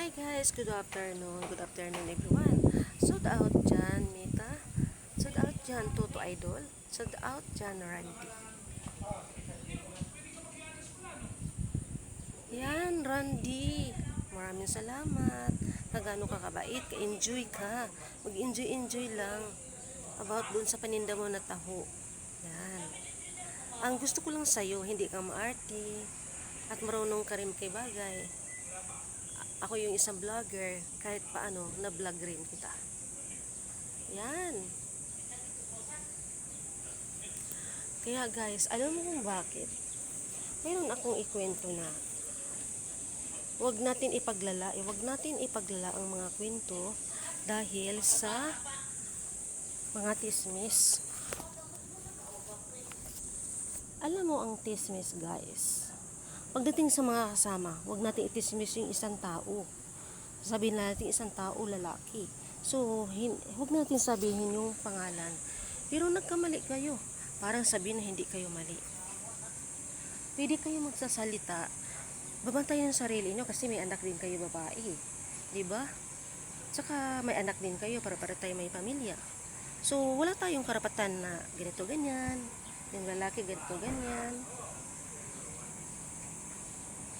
Hi guys, good afternoon. Good afternoon everyone. Shout out dyan, Mita. Shout out dyan, Toto Idol. Shout out dyan, Randy. Yan, Randy. Maraming salamat. Nagano ka kabait, ka-enjoy ka. Mag-enjoy-enjoy lang. About dun sa paninda mo na taho. Yan. Ang gusto ko lang sa'yo, hindi ka maarte. At marunong ka rin kay bagay. Ako yung isang vlogger, kahit paano, na-vlog rin kita. Yan. Kaya guys, alam mo kung bakit? Mayroon akong ikwento na wag natin ipaglala ang mga kwento dahil sa mga tismis. Alam mo ang tismis guys. Pagdating sa mga kasama, wag natin itismis yung isang tao. Sabihin natin isang tao lalaki. So, wag natin sabihin yung pangalan. Pero nagkamali kayo. Parang sabihin na hindi kayo mali. Pwede kayo magsasalita. Babantayan yung sarili nyo kasi may anak din kayo babae. Diba? Tsaka may anak din kayo para tayo may pamilya. So, wala tayong karapatan na ganito ganyan. Yung lalaki ganito ganyan.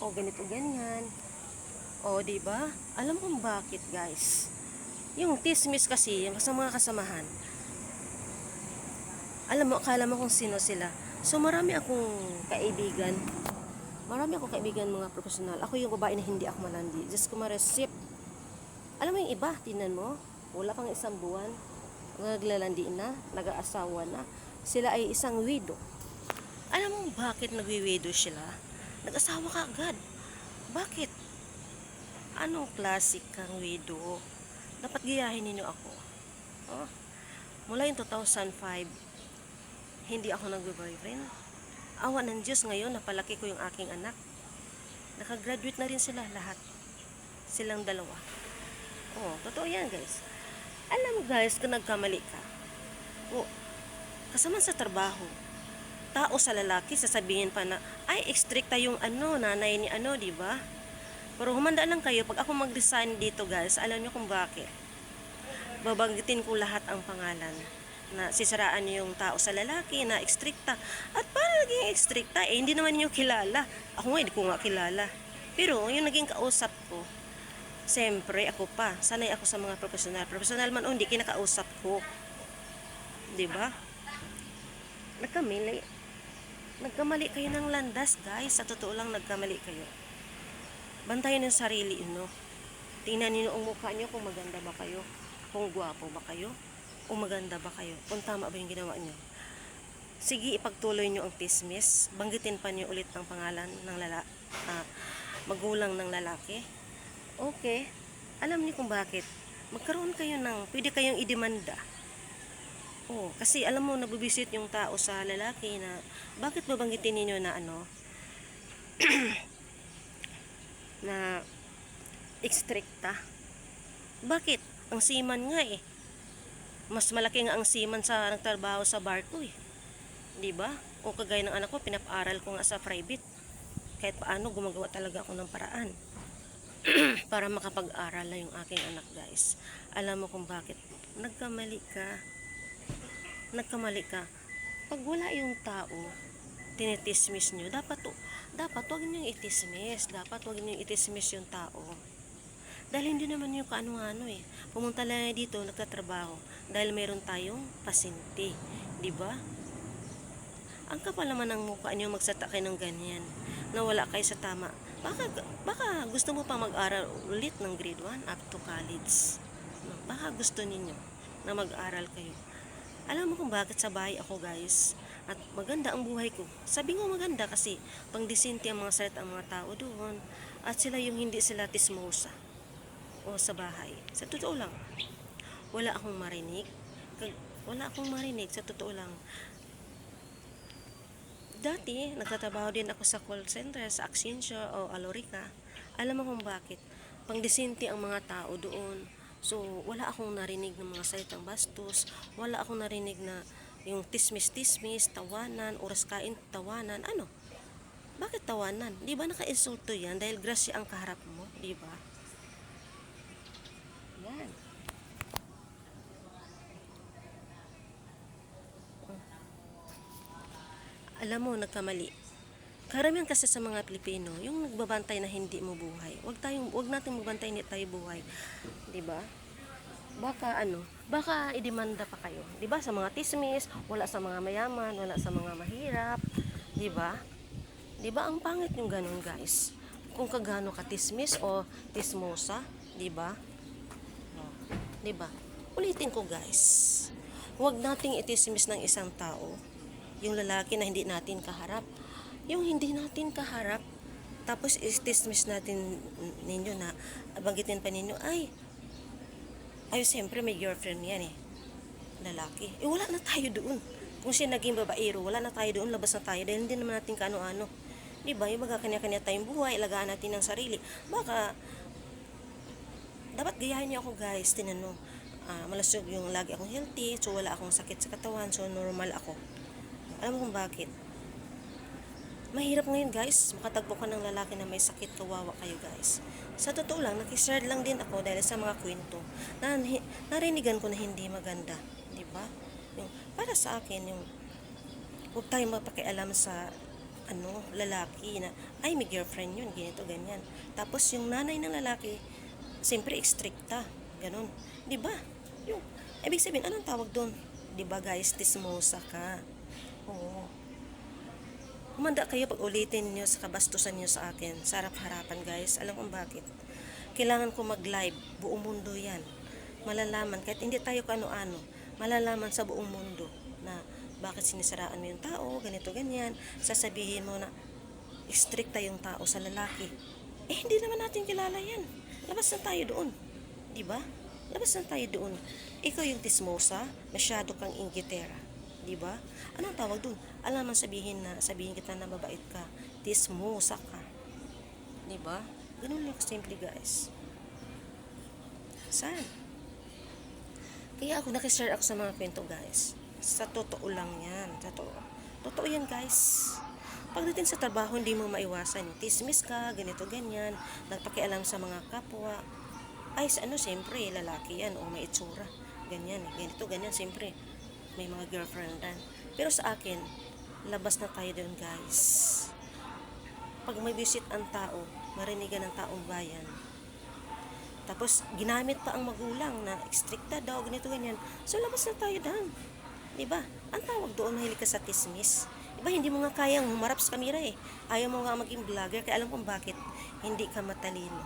O ganito ganyan. O diba? Alam kong bakit guys. Yung tismis kasi, yung sa mga kasamahan. Alam mo, akala mo kung sino sila. So, marami akong kaibigan. Mga profesional. Ako yung babae na hindi ako malandi. Just kumaresip. Alam mo yung iba, tinan mo. Wala pang isang buwan. Naglalandi na. Nag-aasawa na. Sila ay isang widow. Alam mo bakit nagwi-widow sila? Nag-asawa ka agad. Bakit? Anong klasik kang widow? Dapat gayahin ninyo ako. Oh. Mula yung 2005, hindi ako nag-boyfriend. Awa ng Diyos ngayon, napalaki ko yung aking anak. Nakagraduate na rin sila lahat. Silang dalawa. Oh, totoo yan guys. Alam mo guys, kung nagkamali ka, oh, kasama sa trabaho, tao sa lalaki, sasabihin pa na, ay, ekstrikta yung nanay ni di ba? Pero humanda lang kayo, pag ako mag-resign dito guys, alam niyo kung bakit. Babanggitin ko lahat ang pangalan na sisiraan niyo yung tao sa lalaki na ekstrikta. At paano naging ekstrikta? Hindi naman niyo kilala. Ako nga, hindi ko nga kilala. Pero yung naging kausap ko, siyempre ako pa. Sanay ako sa mga profesional. Profesional man o hindi, kinakausap ko. Diba? Nagkamali kayo ng landas, guys. Sa totoo lang, nagkamali kayo. Bantayan yung sarili, Tingnan niyo ang mukha niyo kung maganda ba kayo. Kung gwapo ba kayo. O maganda ba kayo? Kung tama ba yung ginawa niyo? Sige, ipagtuloy niyo ang tismis. Banggitin pa niyo ulit ang pangalan ng magulang ng lalaki. Okay. Alam niyo kung bakit. Magkaroon kayo pwede kayong idemanda. Oh, kasi alam mo, nabubisit yung tao sa lalaki na, bakit babanggitin niyo na na ekstrikta? Bakit? Ang seaman nga mas malaki nga ang seaman sa nagtrabaho sa barko 'di ba? O kagaya ng anak ko, pinapaaral ko nga sa private. Kahit paano gumagawa talaga ako ng paraan para makapag-aral na yung aking anak, guys. Alam mo kung bakit? Nagkamali ka. Pag wala yung tao, tinitismis nyo, dapat wag nyo itismis. Dapat wag nyo itismis yung tao. Dahil hindi naman yung kaano-ano Pumunta lang dito, nagtatrabaho. Dahil meron tayong pasyente. Diba? Ang kapal naman ng mukha nyo magsatake ng ganyan. Na wala kayo sa tama. Baka gusto mo pa mag-aral ulit ng grade 1 up to college. Baka gusto ninyo na mag-aral kayo. Alam mo kung bakit sa bahay ako, guys? At maganda ang buhay ko. Sabi ko maganda kasi pang-disente ang mga salit ang mga tao doon. At sila yung hindi sila tismosa. O sa bahay. Sa totoo lang, wala akong marinig sa totoo lang. Dati nagtatrabaho din ako sa call center sa Accenture o Alorica. Alam mo kung bakit? Pangdisente ang mga tao doon. So wala akong narinig ng mga salitang bastos, wala akong narinig na yung tismis-tismis, tawanan, oras kain, tawanan. Bakit tawanan? Di ba naka-insulto yan dahil grasya ang kaharap mo, di ba? Yan. Alam mo, nagkamali. Karamihan kasi sa mga Pilipino, yung nagbabantay na hindi mo buhay. Wag nating magbantay hindi tayo buhay. 'Di ba? Baka idemanda pa kayo. 'Di ba? Sa mga tismis, wala sa mga mayaman, wala sa mga mahirap, 'di ba? 'Di ba ang pangit yung ganun, guys? Kung kagano ka tismis o tismosa, 'di ba? 'Di ba? Ulitin ko, guys. Huwag nating itismis ng isang tao, yung lalaki na hindi natin kaharap. Yung hindi natin kaharap, tapos istismis natin ninyo na, banggitin pa ninyo, ay, siyempre may girlfriend yan eh, lalaki. Wala na tayo doon. Kung siya naging babaero, wala na tayo doon, labas na tayo, dahil hindi naman natin kaano-ano. Diba, yung mga kanya-kanya tayong buhay, alagaan natin ng sarili. Baka, dapat gayahin niyo ako, guys, tinanong. Malasog yung lagi akong healthy, so wala akong sakit sa katawan, so normal ako. Alam mo kung bakit? Mahirap ngayon, guys, makatagpo ka ng lalaki na may sakit, kawawa kayo, guys. Sa totoo lang, nakishare lang din ako dahil sa mga kwento na narinigan ko na hindi maganda, di ba? Yung para sa akin, yung huwag tayong mapakialam sa lalaki na ay may girlfriend yun, ganito, ganyan. Tapos yung nanay ng lalaki, siyempre stricta, ganun. Di ba? Yung ibig sabihin, anong tawag doon? Di ba, guys, tismosa ka. Oo. Humanda kayo pag ulitin nyo sa kabastusan nyo sa akin. Sa harap-harapan, guys. Alam kung bakit. Kailangan ko mag-live. Buong mundo yan. Malalaman. Kahit hindi tayo kano-ano. Malalaman sa buong mundo na bakit sinisiraan mo yung tao, ganito, ganyan. Sasabihin mo na stricta yung tao sa lalaki. Hindi naman natin kilala yan. Labas na tayo doon. Diba? Labas na tayo doon. Ikaw yung tismosa, masyado kang inggitera. Diba? Anong tawag doon? Alam man sabihin kita na mabait ka, tismosa ka. Diba? Ganun lang simple, guys. Saan? Kaya ako nakishare ako sa mga kwento, guys. Sa totoo lang yan. Totoo yan, guys. Pagdating sa trabaho, hindi mo maiwasan. Tismis ka, ganito, ganyan. Nagpakialam sa mga kapwa. Ay, siyempre, lalaki yan o may itsura. Ganyan, ganito, ganyan, siyempre. May mga girlfriendan. Pero sa akin, labas na tayo doon, guys. Pag may visit ang tao, marinigan ng taong bayan. Tapos, ginamit pa ang magulang na stricta daw, ganito, ganyan. So, labas na tayo doon. Diba? Ang tawag doon, mahilig ka sa tismis. Diba, hindi mo nga kayang humarap sa kamera eh. Ayaw mo nga maging vlogger, kaya alam kong bakit. Hindi ka matalino.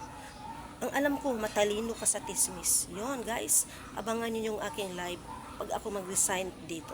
Ang alam ko, matalino ka sa tismis. Yon, guys. Abangan niyo yung aking live pag ako mag-resign dito.